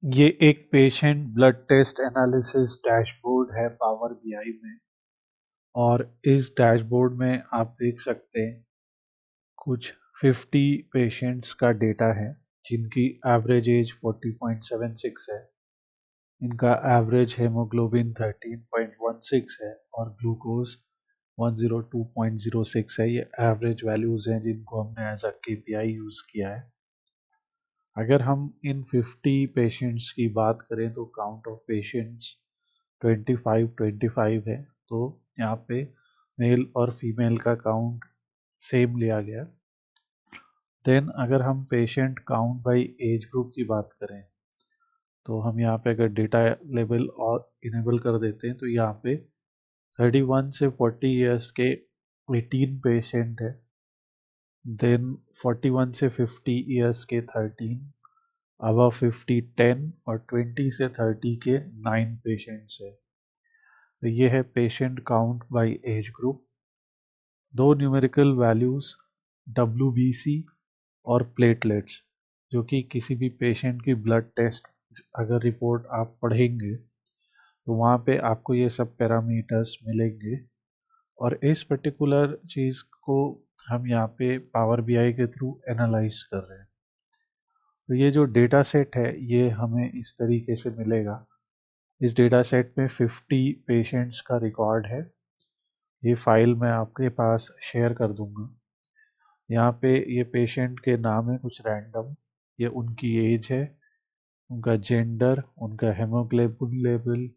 ये एक patient blood test analysis dashboard है पावर बीआई में। और इस डैशबोर्ड में आप देख सकते हैं कुछ 50 पेशेंट्स का डेटा है जिनकी एवरेज एज 40.76 है। इनका एवरेज हेमोग्लोबिन 13.16 है और ग्लूकोज 102.06 है। ये एवरेज वैल्यूज़ हैं जिनको हमने एज अ केपीआई यूज़ किया है। अगर हम इन 50 पेशेंट्स की बात करें तो काउंट ऑफ पेशेंट्स 25 है। तो यहाँ पे मेल और फीमेल का काउंट सेम लिया गया। देन अगर हम patient count by age group की बात करें तो हम यहाँ पे अगर डेटा लेवल और इनेबल कर देते हैं तो यहाँ पे 31 से 40 ईयर्स के 18 पेशेंट है। देन 41 से 50 ईयर्स के 13, अबव 50 10 और 20 से 30 के 9 पेशेंट्स है। तो ये है patient count by age group. दो न्यूमेरिकल वैल्यूज़ WBC और प्लेटलेट्स, जो कि किसी भी पेशेंट की ब्लड टेस्ट अगर रिपोर्ट आप पढ़ेंगे तो वहाँ पे आपको ये सब पैरामीटर्स मिलेंगे। और इस पर्टिकुलर चीज़ को हम यहाँ पे पावर बीआई के थ्रू एनालाइज कर रहे हैं। तो ये जो डेटा सेट है ये हमें इस तरीके से मिलेगा। इस डेटा सेट में 50 पेशेंट्स का रिकॉर्ड है। ये फाइल मैं आपके पास शेयर कर दूंगा। यहाँ पे ये पेशेंट के नाम है कुछ रैंडम, ये उनकी एज है, उनका जेंडर, उनका हेमोग्लोबिन लेवल,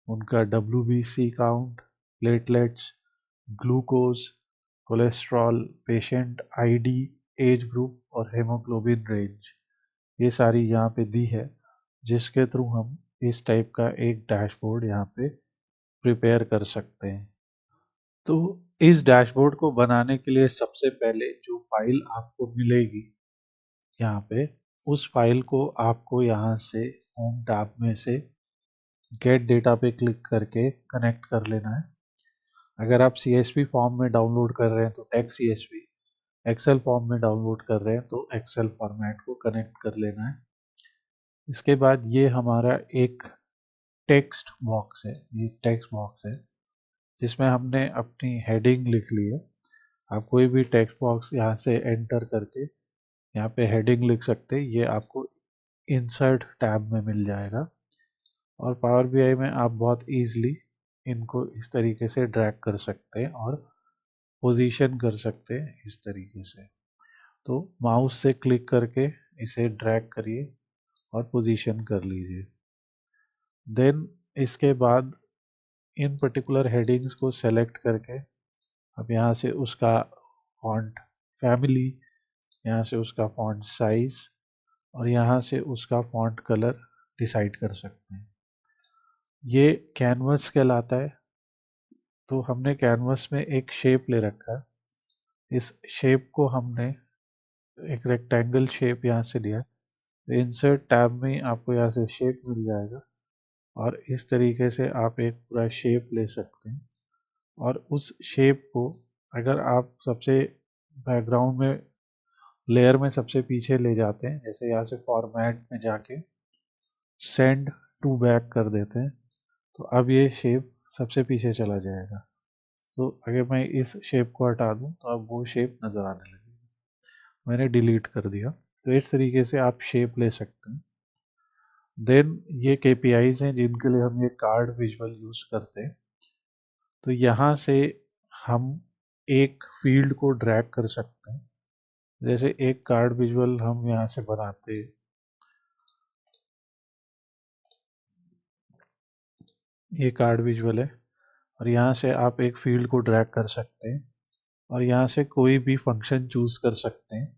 उनका WBC count, platelets, glucose, cholesterol, patient ID, age group और हेमोग्लोबिन रेंज, ये सारी यहाँ पे दी है, जिसके थ्रू हम इस टाइप का एक डैशबोर्ड यहाँ पे प्रिपेयर कर सकते हैं। तो इस डैशबोर्ड को बनाने के लिए सबसे पहले जो फाइल आपको मिलेगी यहाँ पे, उस फाइल को आपको यहाँ से होम टैब में से गेट डेटा पे क्लिक करके कनेक्ट कर लेना है। अगर आप CSV फॉर्म में डाउनलोड कर रहे हैं तो टेक्स्ट CSV, एक्सेल फॉर्म में डाउनलोड कर रहे हैं तो एक्सेल फॉर्मेट को कनेक्ट कर लेना है। इसके बाद ये हमारा एक टेक्स्ट बॉक्स है, ये टेक्स्ट बॉक्स है जिसमें हमने अपनी हेडिंग लिख ली है। आप कोई भी टेक्स्ट बॉक्स यहाँ से एंटर करके यहाँ पे हेडिंग लिख सकते हैं। ये आपको इंसर्ट टैब में मिल जाएगा और पावर बीआई में आप बहुत ईजिली इनको इस तरीके से ड्रैग कर सकते हैं और पोजीशन कर सकते हैं इस तरीके से। तो माउस से क्लिक करके इसे ड्रैग करिए और पोजीशन कर लीजिए। देन इसके बाद इन पर्टिकुलर हेडिंग्स को सेलेक्ट करके अब यहाँ से उसका फॉन्ट फैमिली, यहाँ से उसका फॉन्ट साइज और यहाँ से उसका फॉन्ट कलर डिसाइड कर सकते हैं। ये कैनवस कहलाता है। तो हमने कैनवस में एक शेप ले रखा है। इस शेप को हमने एक रेक्टेंगल शेप यहाँ से लिया है। इंसर्ट टैब में आपको यहाँ से शेप मिल जाएगा और इस तरीके से आप एक पूरा शेप ले सकते हैं। और उस शेप को अगर आप सबसे बैकग्राउंड में लेयर में सबसे पीछे ले जाते हैं, जैसे यहाँ से फॉर्मेट में जाके सेंड टू बैक कर देते हैं, तो अब ये शेप सबसे पीछे चला जाएगा। तो अगर मैं इस शेप को हटा दूं तो अब वो शेप नज़र आने लगेगी। मैंने डिलीट कर दिया। तो इस तरीके से आप शेप ले सकते हैं। देन ये KPIs हैं जिनके लिए हम ये कार्ड विजुअल यूज करते हैं। तो यहाँ से हम एक फील्ड को ड्रैग कर सकते हैं। जैसे एक कार्ड विजुअल हम यहाँ से बनाते हैं, ये कार्ड विजुअल है और यहाँ से आप एक फील्ड को ड्रैग कर सकते हैं और यहाँ से कोई भी फंक्शन चूज कर सकते हैं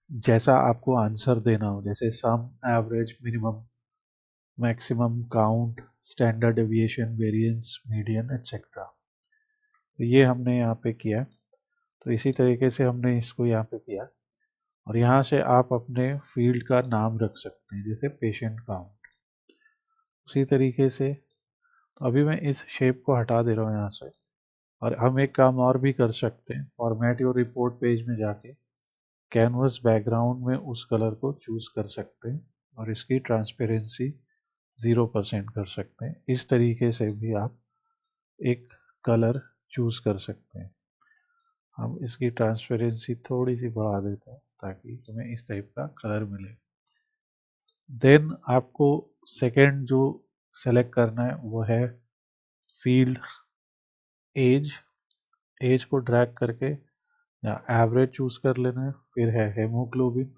जैसा आपको आंसर देना हो, जैसे sum, average, minimum, maximum, count, standard deviation, variance, median et cetera. तो ये हमने यहाँ पे किया। तो इसी तरीके से हमने इसको यहाँ पे किया और यहाँ से आप अपने फील्ड का नाम रख सकते हैं, जैसे पेशेंट काउंट। उसी तरीके से तो अभी मैं इस शेप को हटा दे रहा हूँ यहाँ से। और हम एक काम और भी कर सकते हैं, फॉर्मेट योर रिपोर्ट पेज में जाके कैनवस बैकग्राउंड में उस कलर को चूज कर सकते हैं और इसकी ट्रांसपेरेंसी 0% कर सकते हैं। इस तरीके से भी आप एक कलर चूज़ कर सकते हैं। हम इसकी ट्रांसपेरेंसी थोड़ी सी बढ़ा देते हैं ताकि हमें इस टाइप का कलर मिले। देन आपको सेकेंड जो सेलेक्ट करना है वो है फील्ड एज। एज को ड्रैग करके या एवरेज चूज़ कर लेना है। फिर है हेमोग्लोबिन।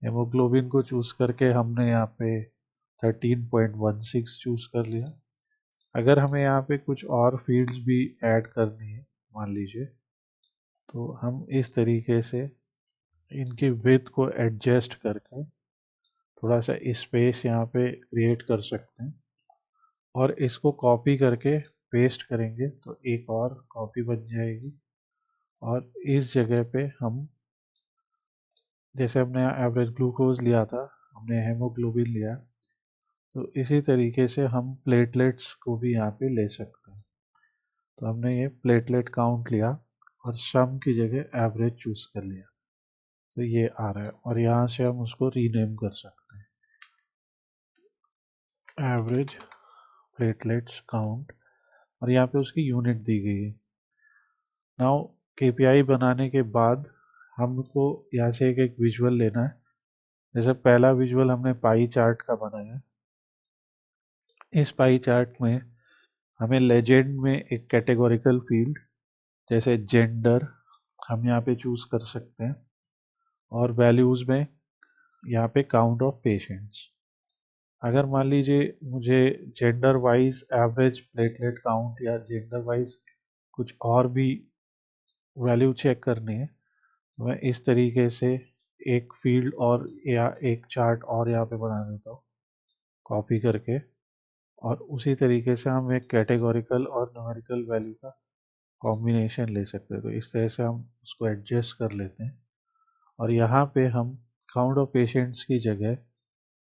हेमोग्लोबिन को चूज़ करके हमने यहाँ पे 13.16 चूज़ कर लिया। अगर हमें यहाँ पे कुछ और फील्ड्स भी ऐड करनी है मान लीजिए, तो हम इस तरीके से इनकी विड्थ को एडजस्ट करके थोड़ा सा स्पेस यहाँ पे क्रिएट कर सकते हैं और इसको कॉपी करके पेस्ट करेंगे तो एक और कॉपी बन जाएगी। और इस जगह पे हम जैसे हमने एवरेज ग्लूकोज लिया था, हमने हेमोग्लोबिन लिया, तो इसी तरीके से हम प्लेटलेट्स को भी यहाँ पे ले सकते हैं। तो हमने ये प्लेटलेट काउंट लिया और सम की जगह एवरेज चूज कर लिया, तो ये आ रहा है। और यहाँ से हम उसको रीनेम कर सकते हैं, एवरेज प्लेटलेट्स काउंट, और यहाँ पे उसकी यूनिट दी गई है। नाउ केपीआई बनाने के बाद हमको यहाँ से एक विजुअल लेना है। जैसे पहला विजुअल हमने पाई चार्ट का बनाया। इस पाई चार्ट में हमें लेजेंड में एक कैटेगोरिकल फील्ड जैसे जेंडर हम यहाँ पे चूज कर सकते हैं, और वैल्यूज में यहाँ पे काउंट ऑफ पेशेंट्स। अगर मान लीजिए मुझे gender wise average platelet count या जेंडर वाइज कुछ और भी वैल्यू चेक करनी है, तो मैं इस तरीके से एक फील्ड और या एक चार्ट और यहाँ पे बना देता हूँ कॉपी करके, और उसी तरीके से हम एक कैटेगोरिकल और न्यूमेरिकल वैल्यू का कॉम्बिनेशन ले सकते हैं। तो इस तरह से हम उसको एडजस्ट कर लेते हैं। और यहाँ पे हम काउंट ऑफ पेशेंट्स की जगह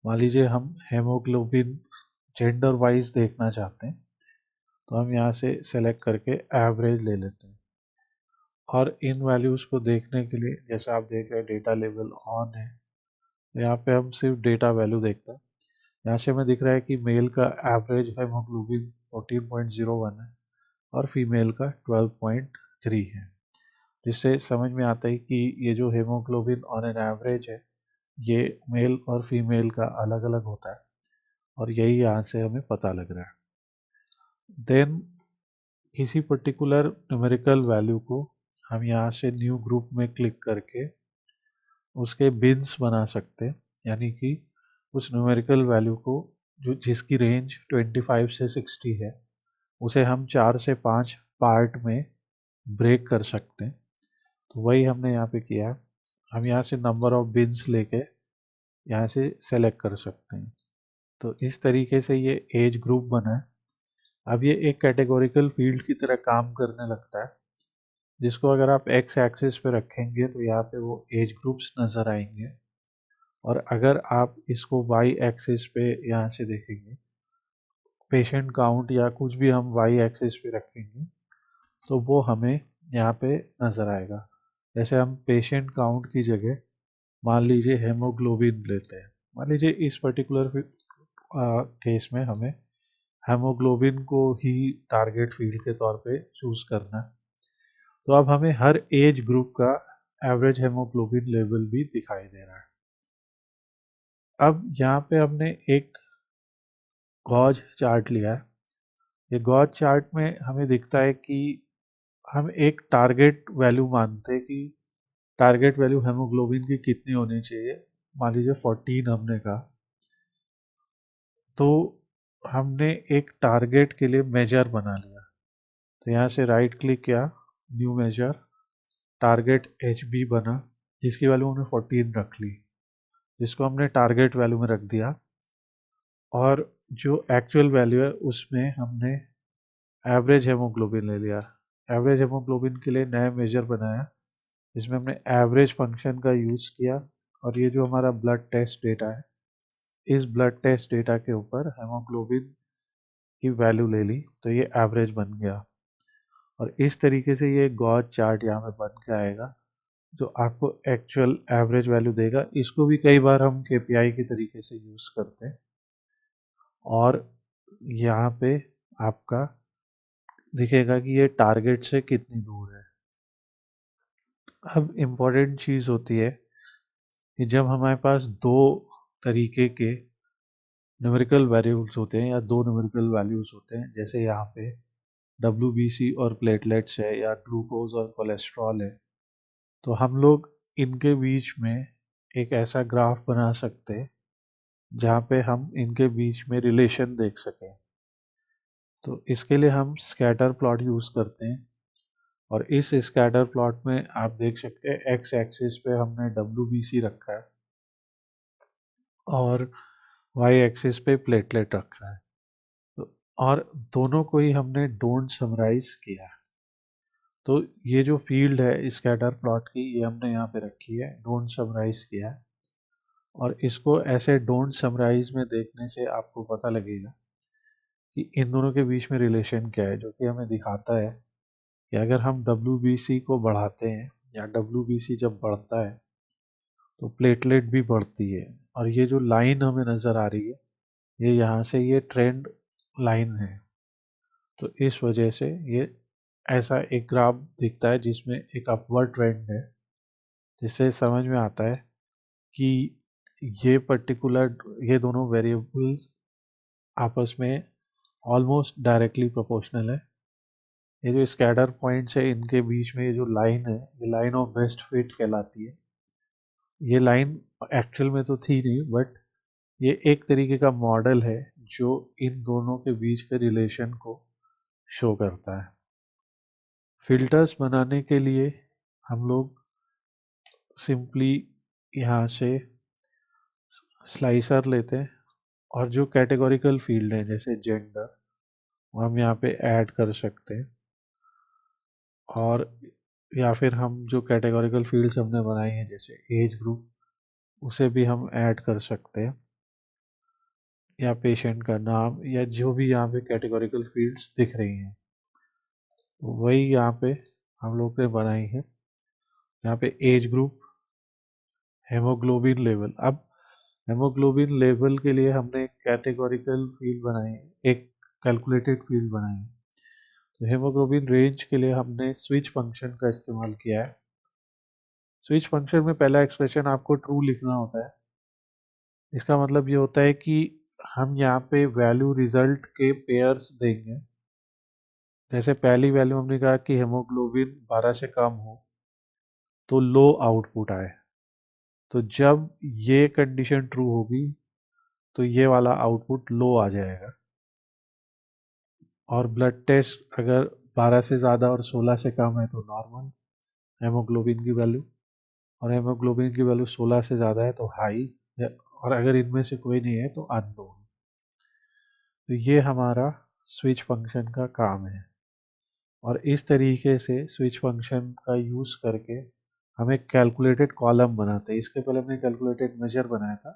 मान लीजिए हम हेमोग्लोबिन जेंडर वाइज देखना चाहते हैं, तो हम यहाँ से सेलेक्ट करके एवरेज ले लेते हैं। और इन वैल्यूज़ को देखने के लिए जैसे आप देख रहे हैं डेटा लेवल ऑन है, तो यहाँ पे हम सिर्फ डेटा वैल्यू देखते हैं। यहाँ से हमें दिख रहा है कि मेल का एवरेज हेमोग्लोबिन 14.01 है और फीमेल का 12.3 है, जिससे समझ में आता है कि ये जो हेमोग्लोबिन ऑन एन एवरेज है ये मेल और फीमेल का अलग अलग होता है, और यही यहाँ से हमें पता लग रहा है। देन किसी पर्टिकुलर न्यूमेरिकल वैल्यू को हम यहाँ से न्यू ग्रुप में क्लिक करके उसके बिन्स बना सकते हैं, यानी कि उस न्यूमेरिकल वैल्यू को जो जिसकी रेंज 25 से 60 है उसे हम 4 से 5 पार्ट में ब्रेक कर सकते हैं। तो वही हमने यहाँ पे किया। हम यहाँ से नंबर ऑफ बिन्स लेके यहाँ से सेलेक्ट कर सकते हैं। तो इस तरीके से ये एज ग्रुप बना है। अब ये एक कैटेगोरिकल फील्ड की तरह काम करने लगता है, जिसको अगर आप एक्स एक्सिस पे रखेंगे तो यहाँ पे वो एज ग्रुप्स नज़र आएंगे, और अगर आप इसको वाई एक्सिस पे यहाँ से देखेंगे पेशेंट काउंट या कुछ भी हम वाई एक्सिस पे रखेंगे तो वो हमें यहाँ पे नज़र आएगा। जैसे हम पेशेंट काउंट की जगह मान लीजिए हेमोग्लोबिन लेते हैं। मान लीजिए इस पर्टिकुलर केस में हमें हेमोग्लोबिन को ही टारगेट फील्ड के तौर पे चूज करना है, तो अब हमें हर एज ग्रुप का एवरेज हेमोग्लोबिन लेवल भी दिखाई दे रहा है। अब यहाँ पे हमने एक गॉज चार्ट लिया है। ये गॉज चार्ट में हमें दिखता है कि हम एक टारगेट वैल्यू मानते हैं कि टारगेट वैल्यू हेमोग्लोबिन की कितनी होनी चाहिए। मान लीजिए 14 हमने कहा, तो हमने एक टारगेट के लिए मेजर बना लिया। तो यहाँ से राइट क्लिक किया, new measure, target H B बना, जिसकी वैल्यू हमने 14 रख ली, जिसको हमने टारगेट वैल्यू में रख दिया। और जो एक्चुअल वैल्यू है उसमें हमने एवरेज हेमोग्लोबिन ले लिया। एवरेज हेमोग्लोबिन के लिए नया मेजर बनाया, जिसमें हमने एवरेज फंक्शन का यूज़ किया। और ये जो हमारा ब्लड टेस्ट डेटा है, इस ब्लड टेस्ट डेटा के ऊपर हेमोग्लोबिन की वैल्यू ले ली, तो ये एवरेज बन गया। और इस तरीके से ये गॉज चार्ट यहाँ पे बन के आएगा। जो आपको एक्चुअल एवरेज वैल्यू देगा। इसको भी कई बार हम केपीआई के तरीके से यूज़ करते हैं। और यहाँ पे आपका दिखेगा कि ये टारगेट से कितनी दूर है। अब इम्पोर्टेंट चीज़ होती है कि जब हमारे पास दो तरीके के न्यूमेरिकल वेरिएबल्स होते हैं या दो न्यूमेरिकल वैल्यूज होते हैं, जैसे यहाँ पे WBC और प्लेटलेट्स है या ग्लूकोज और कोलेस्ट्रॉल है, तो हम लोग इनके बीच में एक ऐसा ग्राफ बना सकते हैं जहाँ पे हम इनके बीच में रिलेशन देख सकें। तो इसके लिए हम स्कैटर प्लॉट यूज़ करते हैं, और इस स्कैटर प्लॉट में आप देख सकते हैं एक्स एक्सिस पे हमने WBC रखा है और वाई एक्सिस पे प्लेटलेट रखा है। तो और दोनों को ही हमने डोंट समराइज किया है। तो ये जो फील्ड है स्कैटर प्लॉट की, ये हमने यहाँ पे रखी है, डोंट समराइज किया है। और इसको ऐसे डोंट समराइज में देखने से आपको पता लगेगा कि इन दोनों के बीच में रिलेशन क्या है, जो कि हमें दिखाता है कि अगर हम WBC को बढ़ाते हैं या WBC जब बढ़ता है तो प्लेटलेट भी बढ़ती है। और ये जो लाइन हमें नज़र आ रही है, ये यहाँ से ये ट्रेंड लाइन है। तो इस वजह से ये ऐसा एक ग्राफ दिखता है जिसमें एक अपवर्ड ट्रेंड है, जिससे समझ में आता है कि ये पर्टिकुलर ये दोनों वेरिएबल्स आपस में ऑलमोस्ट डायरेक्टली प्रोपोर्शनल है। ये जो स्कैटर पॉइंट्स है इनके बीच में ये जो लाइन है, ये लाइन ऑफ बेस्ट फिट कहलाती है। ये लाइन एक्चुअल में तो थी नहीं, बट ये एक तरीके का मॉडल है जो इन दोनों के बीच के रिलेशन को शो करता है। फिल्टर्स बनाने के लिए हम लोग सिंपली यहाँ से स्लाइसर लेते हैं और जो कैटेगोरिकल फील्ड है जैसे जेंडर, वो हम यहाँ पे ऐड कर सकते हैं। और या फिर हम जो कैटेगोरिकल फील्ड्स हमने बनाई हैं जैसे एज ग्रुप, उसे भी हम ऐड कर सकते हैं, या पेशेंट का नाम, या जो भी यहाँ पे कैटेगोरिकल फील्ड्स दिख रही हैं, तो वही यहाँ पे हम लोग ने बनाई है। यहाँ पे एज ग्रुप, हेमोग्लोबिन लेवल। अब हेमोग्लोबिन लेवल के लिए हमने एक कैटेगोरिकल फील्ड बनाई है, एक कैलकुलेटेड फील्ड बनाई है। तो हेमोग्लोबिन रेंज के लिए हमने स्विच फंक्शन का इस्तेमाल किया है। स्विच फंक्शन में पहला एक्सप्रेशन आपको ट्रू लिखना होता है। इसका मतलब ये होता है कि हम यहाँ पे वैल्यू रिजल्ट के पेयर्स देंगे। जैसे पहली वैल्यू हमने कहा कि हेमोग्लोबिन 12 से कम हो तो लो आउटपुट आए, तो जब ये कंडीशन ट्रू होगी तो ये वाला आउटपुट लो आ जाएगा। और ब्लड टेस्ट अगर 12 से ज़्यादा और 16 से कम है तो नॉर्मल हेमोग्लोबिन की वैल्यू, और हेमोग्लोबिन की वैल्यू 16 से ज़्यादा है तो हाई, और अगर इनमें से कोई नहीं है तो अननोन। तो ये हमारा स्विच फंक्शन का काम है। और इस तरीके से स्विच फंक्शन का यूज़ करके हम एक कैलकुलेटेड कॉलम बनाते हैं। इसके पहले हमने कैलकुलेटेड मेजर बनाया था,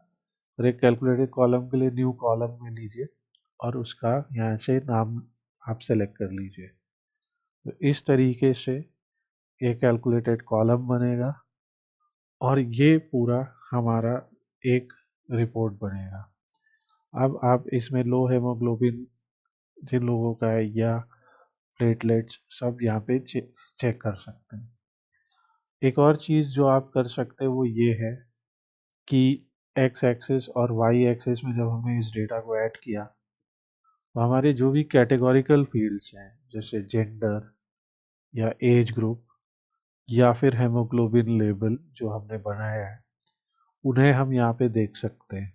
और एक कैलकुलेटेड कॉलम के लिए न्यू कॉलम में लीजिए और उसका यहाँ से नाम आप सेलेक्ट कर लीजिए। तो इस तरीके से ये कैलकुलेटेड कॉलम बनेगा और ये पूरा हमारा एक रिपोर्ट बनेगा। अब आप इसमें लो हेमोग्लोबिन जिन लोगों का है या प्लेटलेट्स सब यहाँ पे चेक कर सकते हैं। एक और चीज़ जो आप कर सकते हैं वो ये है कि एक्स एक्सिस और वाई एक्सिस में जब हमने इस डेटा को ऐड किया तो हमारे जो भी कैटेगोरिकल फील्ड्स हैं जैसे जेंडर या एज ग्रुप या फिर हेमोग्लोबिन लेवल जो हमने बनाया है, उन्हें हम यहाँ पे देख सकते हैं।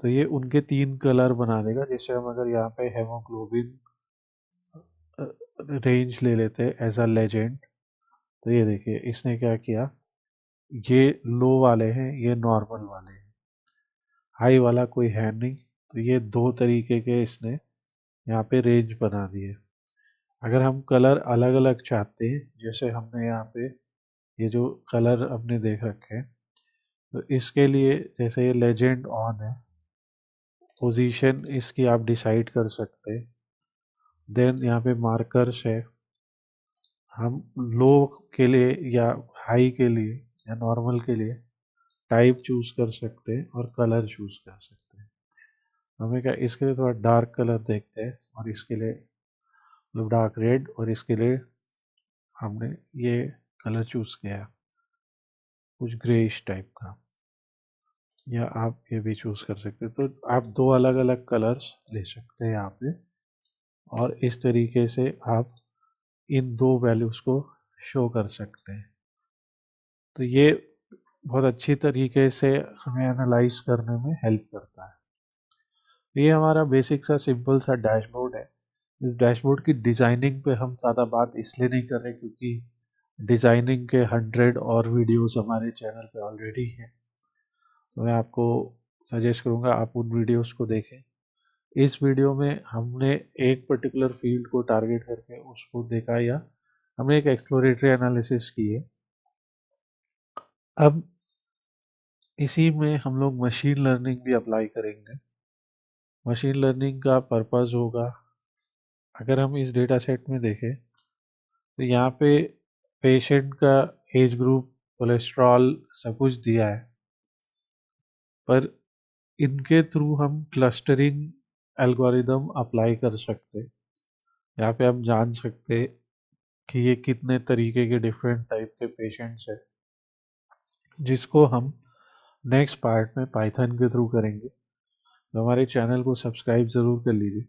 तो ये उनके 3 कलर बना देगा। जैसे हम अगर यहाँ पे हेमोग्लोबिन रेंज ले लेते हैं एज अ लेजेंड, तो ये देखिए इसने क्या किया, ये लो वाले हैं, ये नॉर्मल वाले हैं, हाई वाला कोई है नहीं। तो ये दो तरीके के इसने यहाँ पे रेंज बना दिए। अगर हम कलर अलग अलग चाहते हैं, जैसे हमने यहाँ पे ये जो कलर हमने देख रखे हैं, तो इसके लिए जैसे ये लेजेंड ऑन है, पोजीशन इसकी आप डिसाइड कर सकते हैं। देन यहाँ पे मार्कर्स है, हम लो के लिए या हाई के लिए या नॉर्मल के लिए टाइप चूज कर सकते हैं और कलर चूज कर सकते हैं। हमें क्या इसके लिए थोड़ा डार्क कलर देखते हैं और इसके लिए मतलब डार्क रेड, और इसके लिए हमने ये कलर चूज किया कुछ ग्रेइश टाइप का, या आप ये भी चूज कर सकते हैं। तो आप दो अलग अलग कलर्स ले सकते हैं यहाँ पे, और इस तरीके से आप इन दो वैल्यूज को शो कर सकते हैं। तो ये बहुत अच्छी तरीके से हमें एनालाइज करने में हेल्प करता है। ये हमारा बेसिक सा सिंपल सा डैशबोर्ड है। इस डैशबोर्ड की डिज़ाइनिंग पे हम ज़्यादा बात इसलिए नहीं कर रहे क्योंकि डिज़ाइनिंग के 100 और वीडियोस हमारे चैनल पे ऑलरेडी हैं। तो मैं आपको सजेस्ट करूँगा आप उन वीडियोस को देखें। इस वीडियो में हमने एक पर्टिकुलर फील्ड को टारगेट करके उसको देखा, या हमने एक एक्सप्लोरेटरी एनालिसिस की है। अब इसी में हम लोग मशीन लर्निंग भी अप्लाई करेंगे। मशीन लर्निंग का पर्पस होगा, अगर हम इस डेटा सेट में देखें तो यहाँ पे पेशेंट का एज ग्रुप, कोलेस्ट्रॉल सब कुछ दिया है, पर इनके थ्रू हम क्लस्टरिंग एल्गोरिदम अप्लाई कर सकते। यहाँ पे हम जान सकते कि ये कितने तरीके के डिफरेंट टाइप के पेशेंट्स हैं, जिसको हम नेक्स्ट पार्ट में पाइथन के थ्रू करेंगे। तो हमारे चैनल को सब्सक्राइब ज़रूर कर लीजिए,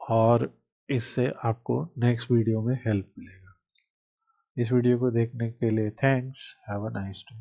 और इससे आपको नेक्स्ट वीडियो में हेल्प मिलेगा। इस वीडियो को देखने के लिए thanks. Have a nice day.